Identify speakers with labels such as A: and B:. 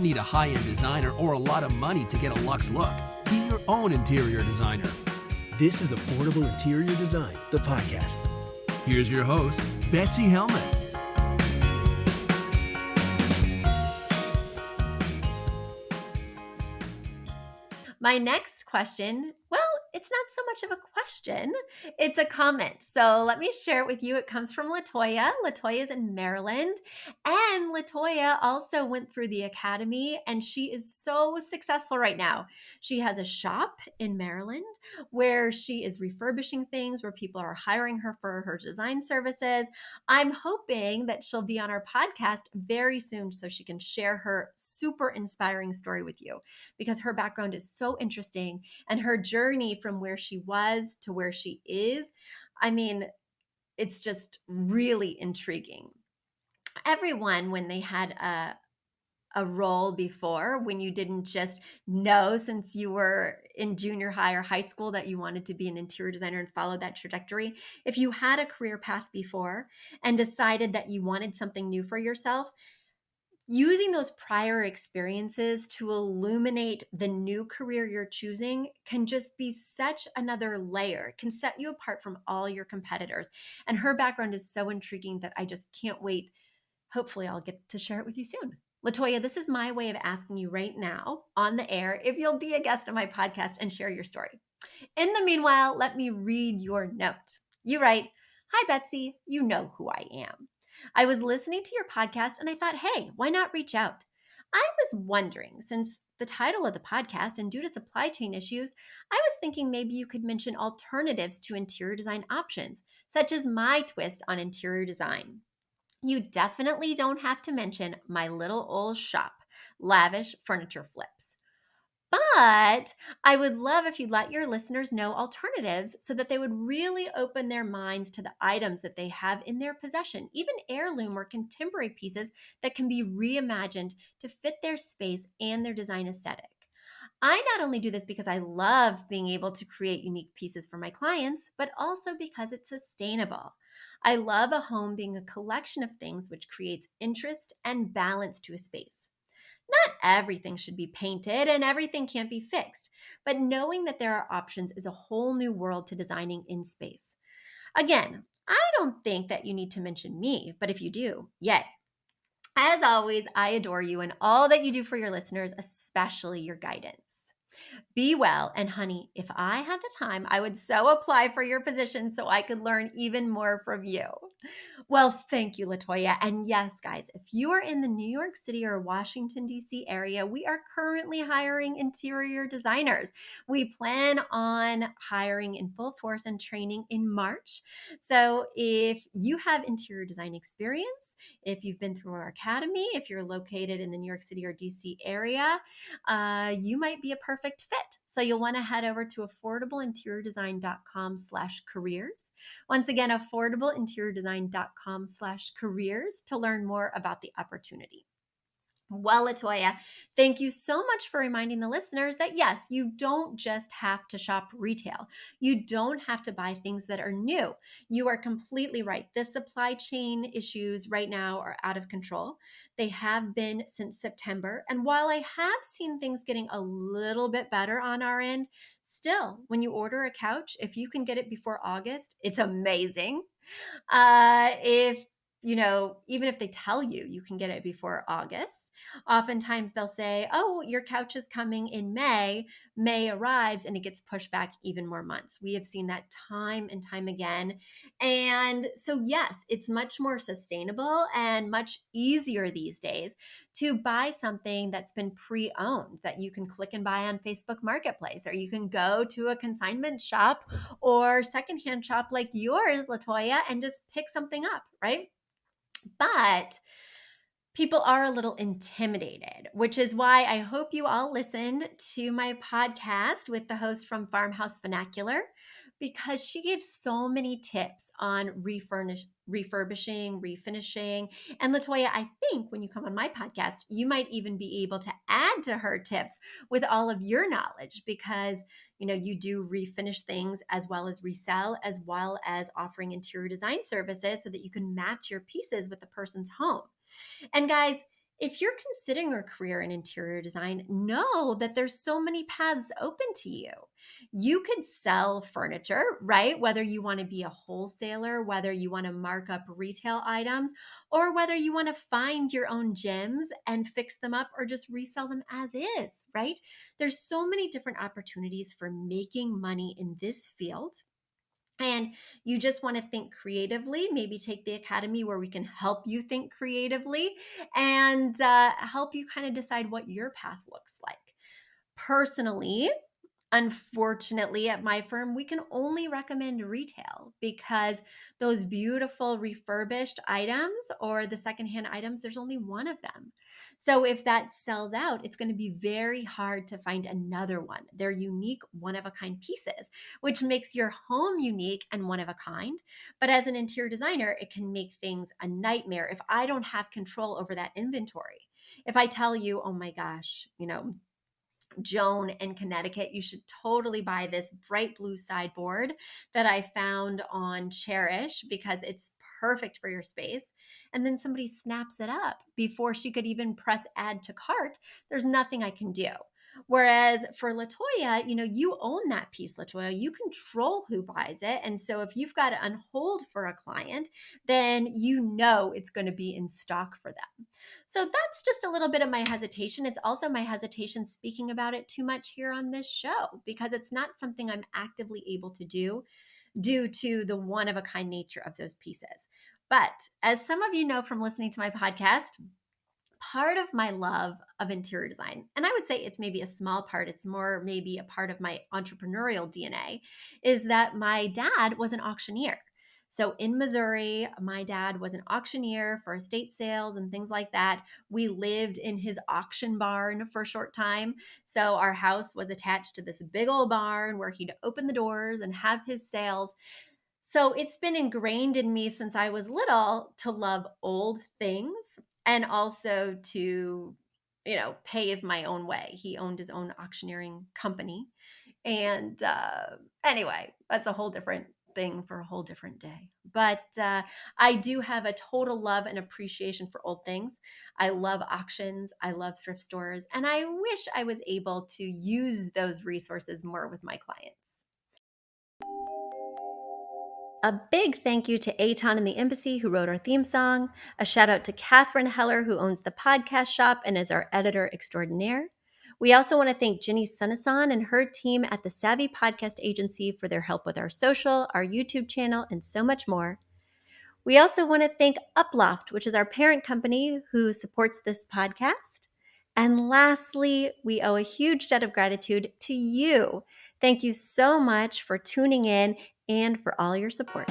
A: don't need a high-end designer or a lot of money to get a luxe look. Be your own interior designer.
B: This is Affordable Interior Design, the podcast.
A: Here's your host, Betsy Helmuth.
C: My next question, well, it's not so much of a question, it's a comment. So let me share it with you. It comes from Latoya. Latoya is in Maryland, and Latoya also went through the academy, and she is so successful right now. She has a shop in Maryland where she is refurbishing things, where people are hiring her for her design services. I'm hoping that she'll be on our podcast very soon so she can share her super inspiring story with you, because her background is so interesting, and her journey from where she was to where she is, I mean, it's just really intriguing. Everyone, when they had a role before, when you didn't just know since you were in junior high or high school that you wanted to be an interior designer and follow that trajectory, if you had a career path before and decided that you wanted something new for yourself, using those prior experiences to illuminate the new career you're choosing can just be such another layer. It can set you apart from all your competitors. And her background is so intriguing that I just can't wait. Hopefully, I'll get to share it with you soon. Latoya, this is my way of asking you right now on the air if you'll be a guest on my podcast and share your story. In the meanwhile, let me read your note. You write, "Hi, Betsy. You know who I am. I was listening to your podcast and I thought, hey, why not reach out? I was wondering, since the title of the podcast and due to supply chain issues, I was thinking maybe you could mention alternatives to interior design options, such as my twist on interior design. You definitely don't have to mention my little old shop, Lavish Furniture Flips. But I would love if you'd let your listeners know alternatives so that they would really open their minds to the items that they have in their possession, even heirloom or contemporary pieces that can be reimagined to fit their space and their design aesthetic. I not only do this because I love being able to create unique pieces for my clients, but also because it's sustainable. I love a home being a collection of things which creates interest and balance to a space. Not everything should be painted and everything can't be fixed, but knowing that there are options is a whole new world to designing in space. Again, I don't think that you need to mention me, but if you do, yay. As always, I adore you and all that you do for your listeners, especially your guidance. Be well, and honey, if I had the time, I would so apply for your position so I could learn even more from you." Well, thank you, Latoya. And yes, guys, if you are in the New York City or Washington, D.C. area, we are currently hiring interior designers. We plan on hiring in full force and training in March. So if you have interior design experience, if you've been through our academy, if you're located in the New York City or D.C. area, you might be a perfect fit. So you'll want to head over to affordableinteriordesign.com/careers. Once again, affordableinteriordesign.com/careers to learn more about the opportunity. Well, Latoya, thank you so much for reminding the listeners that yes, you don't just have to shop retail. You don't have to buy things that are new. You are completely right. The supply chain issues right now are out of control. They have been since September. And while I have seen things getting a little bit better on our end, still, when you order a couch, if you can get it before August, it's amazing. If even if they tell you you can get it before August, oftentimes they'll say, oh, your couch is coming in May. May arrives and it gets pushed back even more months. We have seen that time and time again. And so, yes, it's much more sustainable and much easier these days to buy something that's been pre-owned that you can click and buy on Facebook Marketplace, or you can go to a consignment shop or secondhand shop like yours, Latoya, and just pick something up, right? But people are a little intimidated, which is why I hope you all listened to my podcast with the host from Farmhouse Vernacular, because she gave so many tips on refurbishing, refinishing. And Latoya, I think when you come on my podcast, you might even be able to add to her tips with all of your knowledge, because you do refinish things as well as resell, as well as offering interior design services so that you can match your pieces with the person's home. And guys, If you're considering a career in interior design, know that there's so many paths open to you. You could sell furniture, right? Whether you want to be a wholesaler, whether you want to mark up retail items, or whether you want to find your own gems and fix them up or just resell them as is, right? There's so many different opportunities for making money in this field. And you just want to think creatively, maybe take the academy where we can help you think creatively and help you kind of decide what your path looks like. Personally, unfortunately, at my firm, we can only recommend retail because those beautiful refurbished items or the secondhand items, there's only one of them. So if that sells out, it's going to be very hard to find another one. They're unique, one of a kind pieces, which makes your home unique and one of a kind. But as an interior designer, it can make things a nightmare if I don't have control over that inventory. If I tell you, oh my gosh, Joan in Connecticut, you should totally buy this bright blue sideboard that I found on Cherish because it's perfect for your space. And then somebody snaps it up before she could even press add to cart. There's nothing I can do. Whereas for Latoya, you own that piece, Latoya. You control who buys it. And so if you've got it on hold for a client, then it's going to be in stock for them. So that's just a little bit of my hesitation. It's also my hesitation speaking about it too much here on this show because it's not something I'm actively able to do due to the one of a kind nature of those pieces. But as some of you know from listening to my podcast, part of my love of interior design, and I would say it's maybe a small part, it's more maybe a part of my entrepreneurial DNA, is that my dad was an auctioneer. So in Missouri, my dad was an auctioneer for estate sales and things like that. We lived in his auction barn for a short time. So our house was attached to this big old barn where he'd open the doors and have his sales. So it's been ingrained in me since I was little to love old things and also to, pave my own way. He owned his own auctioneering company. And anyway, that's a whole different thing for a whole different day. But I do have a total love and appreciation for old things. I love auctions. I love thrift stores. And I wish I was able to use those resources more with my clients. A big thank you to Aton and the Embassy who wrote our theme song. A shout out to Catherine Heller who owns the podcast shop and is our editor extraordinaire. We also want to thank Ginny Sunasan and her team at the Savvy Podcast Agency for their help with our social, our YouTube channel, and so much more. We also want to thank Uploft, which is our parent company who supports this podcast. And lastly, we owe a huge debt of gratitude to you. Thank you so much for tuning in and for all your support.